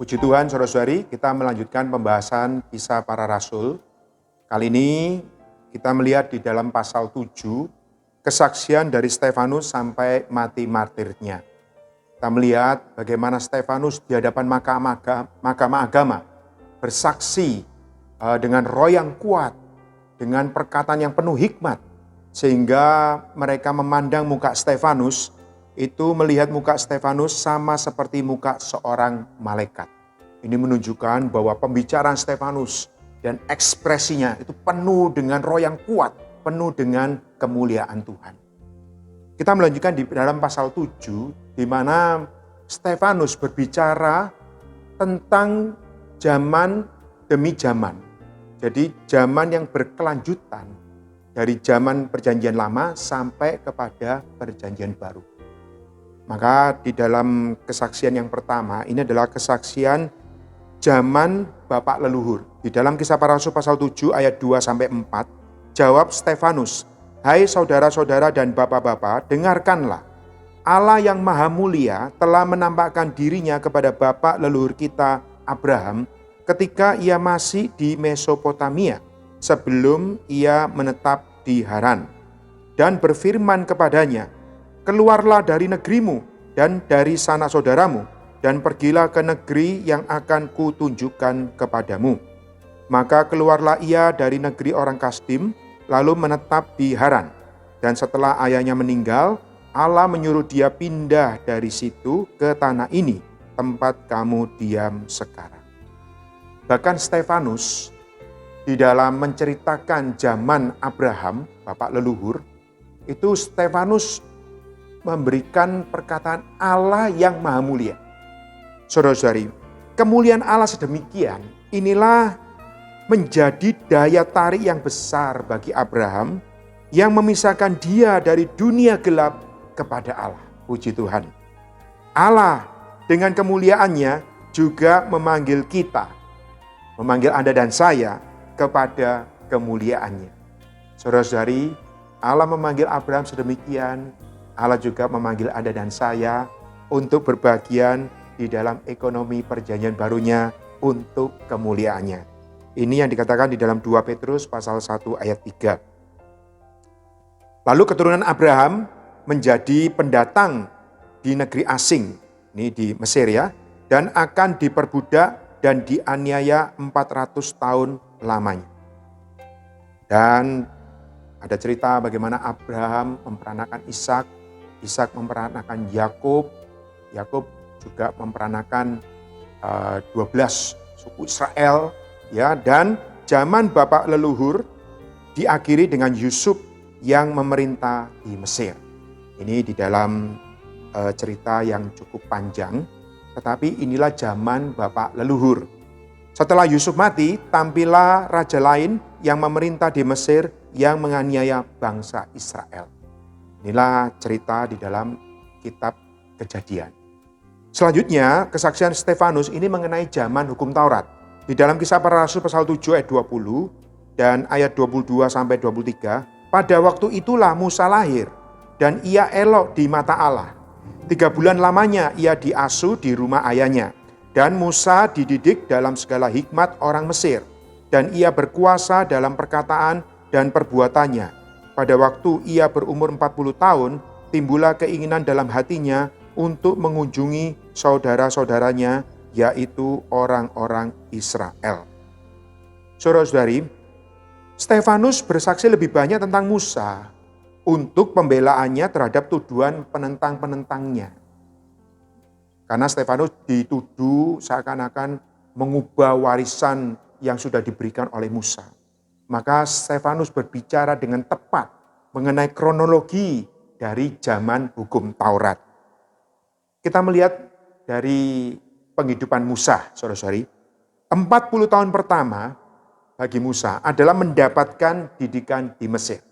Puji Tuhan, saudara-saudari, kita melanjutkan pembahasan Kisah Para Rasul. Kali ini kita melihat di dalam pasal 7, kesaksian dari Stefanus sampai mati martirnya. Kita melihat bagaimana Stefanus di hadapan mahkamah agama bersaksi dengan roh yang kuat, dengan perkataan yang penuh hikmat, sehingga mereka memandang muka Stefanus, itu melihat muka Stefanus sama seperti muka seorang malaikat. Ini menunjukkan bahwa pembicaraan Stefanus dan ekspresinya itu penuh dengan roh yang kuat, penuh dengan kemuliaan Tuhan. Kita melanjutkan di dalam pasal 7, di mana Stefanus berbicara tentang zaman demi zaman. Jadi zaman yang berkelanjutan dari zaman perjanjian lama sampai kepada perjanjian baru. Maka di dalam kesaksian yang pertama, ini adalah kesaksian zaman Bapak leluhur. Di dalam Kisah Para Rasul pasal 7 ayat 2-4, jawab Stefanus, "Hai saudara-saudara dan bapak-bapak, dengarkanlah. Allah yang maha mulia telah menampakkan dirinya kepada Bapak leluhur kita Abraham ketika ia masih di Mesopotamia, sebelum ia menetap di Haran, dan berfirman kepadanya, keluarlah dari negerimu dan dari sanak saudaramu, dan pergilah ke negeri yang akan kutunjukkan kepadamu. Maka keluarlah ia dari negeri orang Kasdim, lalu menetap di Haran. Dan setelah ayahnya meninggal, Allah menyuruh dia pindah dari situ ke tanah ini, tempat kamu diam sekarang." Bahkan Stefanus di dalam menceritakan zaman Abraham, Bapak leluhur, itu Stefanus memberikan perkataan Allah yang maha mulia. Saudara-saudari, kemuliaan Allah sedemikian, inilah menjadi daya tarik yang besar bagi Abraham yang memisahkan dia dari dunia gelap kepada Allah. Puji Tuhan. Allah dengan kemuliaannya juga memanggil kita, memanggil Anda dan saya kepada kemuliaannya. Saudara-saudari, Allah memanggil Abraham sedemikian, Allah juga memanggil Anda dan saya untuk berbagian di dalam ekonomi perjanjian barunya untuk kemuliaannya. Ini yang dikatakan di dalam 2 Petrus pasal 1 ayat 3. Lalu keturunan Abraham menjadi pendatang di negeri asing, ini di Mesir ya, dan akan diperbudak dan dianiaya 400 tahun lamanya. Dan ada cerita bagaimana Abraham memperanakan Ishak, Ishak memperanakan Yakub, Yakub juga memperanakan 12 suku Israel, ya, dan zaman Bapak leluhur diakhiri dengan Yusuf yang memerintah di Mesir. Ini di dalam cerita yang cukup panjang, tetapi inilah zaman Bapak leluhur. Setelah Yusuf mati, tampillah raja lain yang memerintah di Mesir yang menganiaya bangsa Israel. Inilah cerita di dalam kitab Kejadian. Selanjutnya, kesaksian Stefanus ini mengenai zaman hukum Taurat. Di dalam Kisah Para Rasul pasal 7 ayat 20 dan ayat 22-23, pada waktu itulah Musa lahir dan ia elok di mata Allah. 3 bulan lamanya ia diasuh di rumah ayahnya. Dan Musa dididik dalam segala hikmat orang Mesir. Dan ia berkuasa dalam perkataan dan perbuatannya. Pada waktu ia berumur 40 tahun, timbullah keinginan dalam hatinya untuk mengunjungi saudara-saudaranya, yaitu orang-orang Israel. Saudara-saudari, Stefanus bersaksi lebih banyak tentang Musa untuk pembelaannya terhadap tuduhan penentang-penentangnya. Karena Stefanus dituduh seakan-akan mengubah warisan yang sudah diberikan oleh Musa. Maka Stefanus berbicara dengan tepat mengenai kronologi dari zaman hukum Taurat. Kita melihat dari penghidupan Musa, saudara-saudari. 40 tahun pertama bagi Musa adalah mendapatkan didikan di Mesir.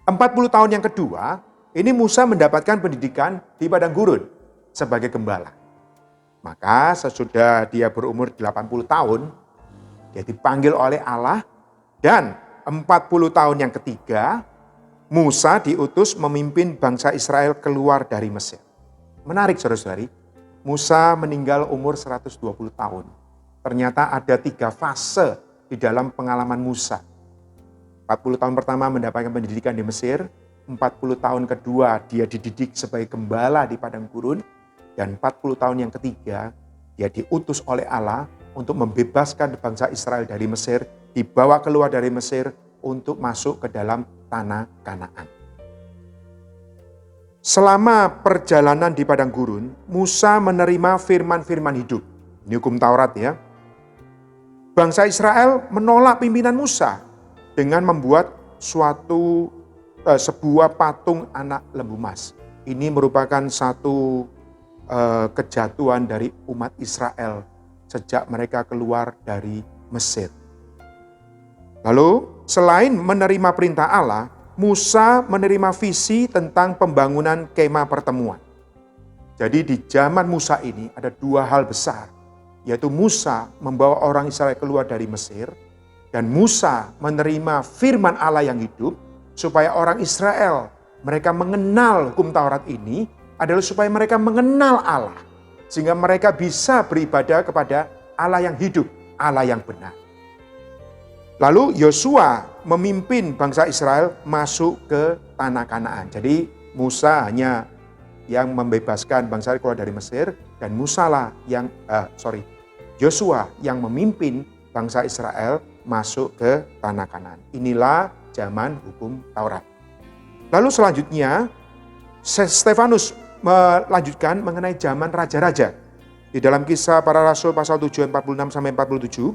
40 tahun yang kedua, ini Musa mendapatkan pendidikan di padang gurun sebagai gembala. Maka sesudah dia berumur 80 tahun, dia dipanggil oleh Allah, dan 40 tahun yang ketiga, Musa diutus memimpin bangsa Israel keluar dari Mesir. Menarik saudara-saudari, Musa meninggal umur 120 tahun. Ternyata ada 3 fase di dalam pengalaman Musa. 40 tahun pertama mendapatkan pendidikan di Mesir, 40 tahun kedua dia dididik sebagai gembala di padang gurun, dan 40 tahun yang ketiga dia diutus oleh Allah untuk membebaskan bangsa Israel dari Mesir, dibawa keluar dari Mesir untuk masuk ke dalam tanah Kanaan. Selama perjalanan di padang gurun, Musa menerima firman-firman hidup. Ini hukum Taurat ya. Bangsa Israel menolak pimpinan Musa dengan membuat sebuah patung anak lembu emas. Ini merupakan satu kejatuhan dari umat Israel sejak mereka keluar dari Mesir. Lalu selain menerima perintah Allah, Musa menerima visi tentang pembangunan kemah pertemuan. Jadi di zaman Musa ini ada 2 hal besar, yaitu Musa membawa orang Israel keluar dari Mesir, dan Musa menerima firman Allah yang hidup, supaya orang Israel, mereka mengenal hukum Taurat ini, adalah supaya mereka mengenal Allah, sehingga mereka bisa beribadah kepada Allah yang hidup, Allah yang benar. Lalu Yosua memimpin bangsa Israel masuk ke tanah Kanaan. Jadi Musa hanya yang membebaskan bangsa Israel keluar dari Mesir, dan Yosua yang memimpin bangsa Israel masuk ke tanah Kanaan. Inilah zaman hukum Taurat. Lalu selanjutnya Stefanus melanjutkan mengenai zaman raja-raja. Di dalam Kisah Para Rasul pasal 7 46 sampai 47,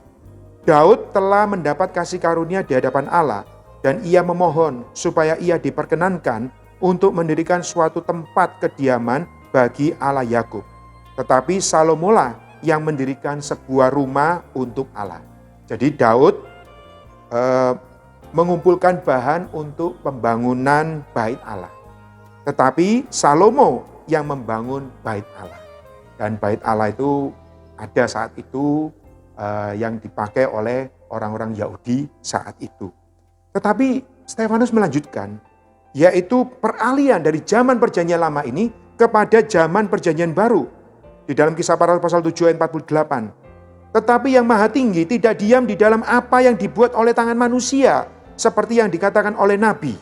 Daud telah mendapat kasih karunia di hadapan Allah, dan ia memohon supaya ia diperkenankan untuk mendirikan suatu tempat kediaman bagi Allah Yakub. Tetapi Salomo lah yang mendirikan sebuah rumah untuk Allah. Jadi Daud mengumpulkan bahan untuk pembangunan bait Allah. Tetapi Salomo yang membangun bait Allah. Dan bait Allah itu ada saat itu yang dipakai oleh orang-orang Yahudi saat itu. Tetapi Stefanus melanjutkan, yaitu peralihan dari zaman perjanjian lama ini kepada zaman perjanjian baru. Di dalam Kisah Para Rasul pasal 7 ayat 48. Tetapi yang Maha Tinggi tidak diam di dalam apa yang dibuat oleh tangan manusia, seperti yang dikatakan oleh Nabi.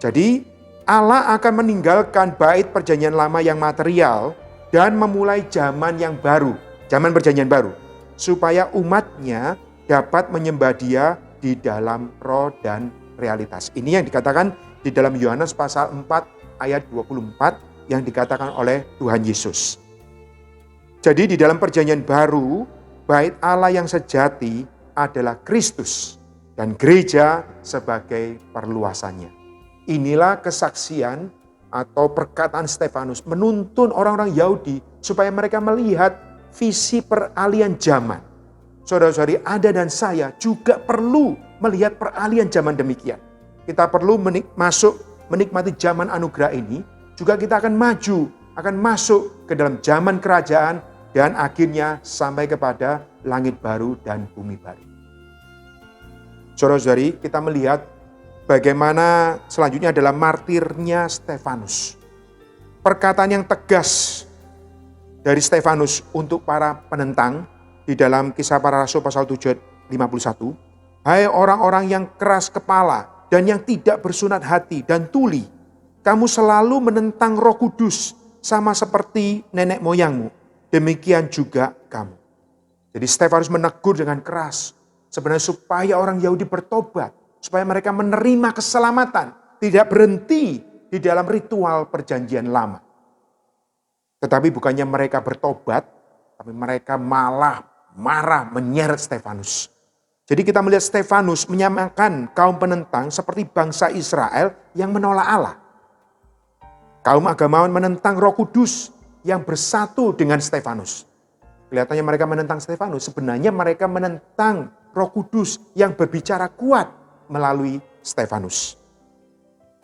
Jadi Allah akan meninggalkan bait perjanjian lama yang material dan memulai zaman yang baru, zaman perjanjian baru, supaya umatnya dapat menyembah Dia di dalam roh dan realitas. Ini yang dikatakan di dalam Yohanes pasal 4 ayat 24 yang dikatakan oleh Tuhan Yesus. Jadi di dalam perjanjian baru, bait Allah yang sejati adalah Kristus dan gereja sebagai perluasannya. Inilah kesaksian atau perkataan Stefanus menuntun orang-orang Yahudi supaya mereka melihat visi peralihan zaman. Saudara-saudari, Anda dan saya juga perlu melihat peralihan zaman demikian. Kita perlu menikmati zaman anugerah ini, juga kita akan maju, akan masuk ke dalam zaman kerajaan, dan akhirnya sampai kepada langit baru dan bumi baru. Saudara-saudari, kita melihat bagaimana selanjutnya adalah martirnya Stefanus. Perkataan yang tegas dari Stefanus untuk para penentang di dalam Kisah Para Rasul pasal 7 51. Hai orang-orang yang keras kepala dan yang tidak bersunat hati dan tuli, kamu selalu menentang Roh Kudus sama seperti nenek moyangmu. Demikian juga kamu. Jadi Stefanus menegur dengan keras, sebenarnya supaya orang Yahudi bertobat, supaya mereka menerima keselamatan, tidak berhenti di dalam ritual perjanjian lama. Tetapi bukannya mereka bertobat, tapi mereka malah marah menyeret Stefanus. Jadi kita melihat Stefanus menyamakan kaum penentang seperti bangsa Israel yang menolak Allah. Kaum agamawan menentang Roh Kudus yang bersatu dengan Stefanus. Kelihatannya mereka menentang Stefanus, sebenarnya mereka menentang Roh Kudus yang berbicara kuat melalui Stefanus.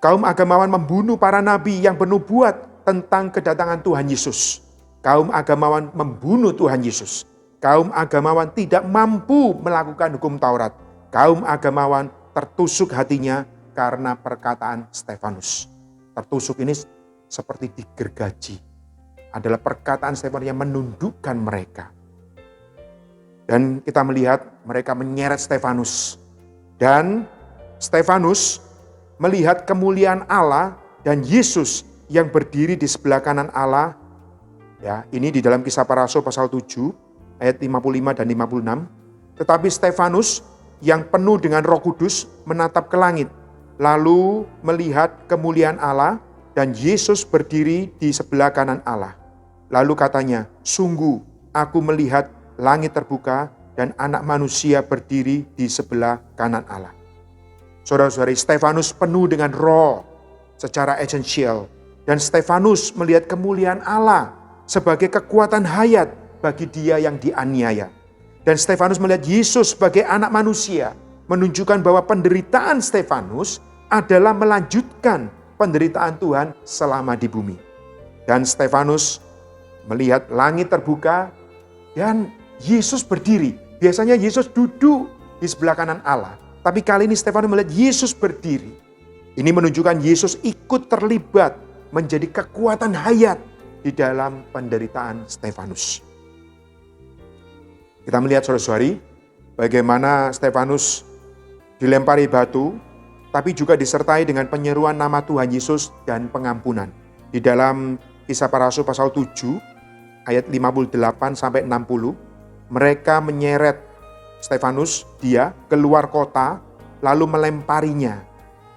Kaum agamawan membunuh para nabi yang bernubuat tentang kedatangan Tuhan Yesus. Kaum agamawan membunuh Tuhan Yesus. Kaum agamawan tidak mampu melakukan hukum Taurat. Kaum agamawan tertusuk hatinya karena perkataan Stefanus. Tertusuk ini seperti digergaji. adalah perkataan Stefanus yang menundukkan mereka. Dan kita melihat mereka menyeret Stefanus. Dan Stefanus melihat kemuliaan Allah dan Yesus yang berdiri di sebelah kanan Allah. Ya, ini di dalam Kisah Para Rasul pasal 7 ayat 55 dan 56. Tetapi Stefanus yang penuh dengan Roh Kudus menatap ke langit, lalu melihat kemuliaan Allah dan Yesus berdiri di sebelah kanan Allah. Lalu katanya, sungguh aku melihat langit terbuka dan anak manusia berdiri di sebelah kanan Allah. Saudara-saudari, Stefanus penuh dengan roh secara esensial. Dan Stefanus melihat kemuliaan Allah sebagai kekuatan hayat bagi dia yang dianiaya. Dan Stefanus melihat Yesus sebagai anak manusia, menunjukkan bahwa penderitaan Stefanus adalah melanjutkan penderitaan Tuhan selama di bumi. Dan Stefanus melihat langit terbuka dan Yesus berdiri. Biasanya Yesus duduk di sebelah kanan Allah. Tapi kali ini Stefanus melihat Yesus berdiri. Ini menunjukkan Yesus ikut terlibat menjadi kekuatan hayat di dalam penderitaan Stefanus. Kita melihat saudara-saudari bagaimana Stefanus dilempari batu, tapi juga disertai dengan penyeruan nama Tuhan Yesus dan pengampunan. Di dalam Kisah Para Rasul pasal 7 ayat 58 sampai 60, mereka menyeret Stefanus, dia keluar kota lalu melemparinya.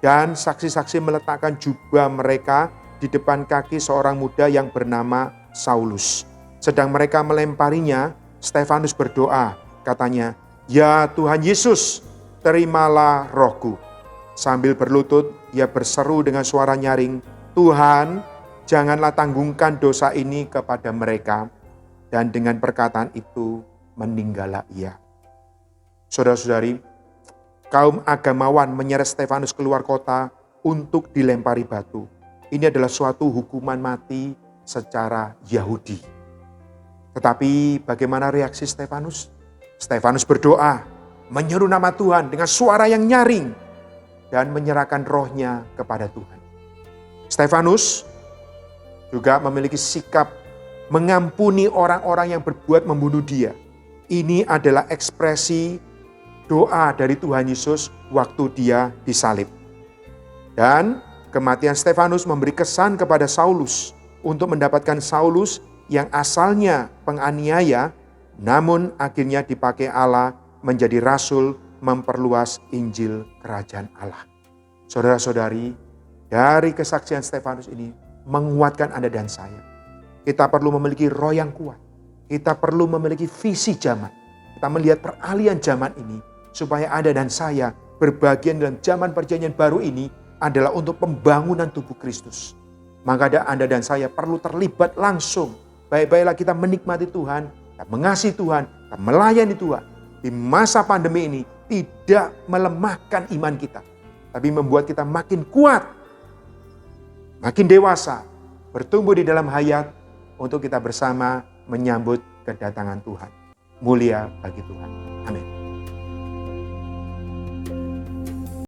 Dan saksi-saksi meletakkan jubah mereka di depan kaki seorang muda yang bernama Saulus. Sedang mereka melemparinya, Stefanus berdoa, katanya, "Ya Tuhan Yesus, terimalah rohku." Sambil berlutut, ia berseru dengan suara nyaring, "Tuhan, janganlah tanggungkan dosa ini kepada mereka." Dan dengan perkataan itu, meninggallah ia. Saudara-saudari, kaum agamawan menyeret Stefanus keluar kota untuk dilempari batu. Ini adalah suatu hukuman mati secara Yahudi. Tetapi bagaimana reaksi Stefanus? Stefanus berdoa, menyeru nama Tuhan dengan suara yang nyaring dan menyerahkan rohnya kepada Tuhan. Stefanus juga memiliki sikap mengampuni orang-orang yang berbuat membunuh dia. Ini adalah ekspresi doa dari Tuhan Yesus waktu dia disalib. Dan kematian Stefanus memberi kesan kepada Saulus untuk mendapatkan Saulus yang asalnya penganiaya, namun akhirnya dipakai Allah menjadi rasul memperluas Injil Kerajaan Allah. Saudara-saudari, dari kesaksian Stefanus ini menguatkan Anda dan saya. Kita perlu memiliki roh yang kuat. Kita perlu memiliki visi zaman. Kita melihat peralihan zaman ini supaya Anda dan saya berbagian dalam zaman perjanjian baru ini adalah untuk pembangunan tubuh Kristus. Maka Anda dan saya perlu terlibat langsung. Baik-baiklah kita menikmati Tuhan, kita mengasihi Tuhan, kita melayani Tuhan. Di masa pandemi ini tidak melemahkan iman kita, tapi membuat kita makin kuat, makin dewasa, bertumbuh di dalam hayat untuk kita bersama menyambut kedatangan Tuhan. Mulia bagi Tuhan. Amin.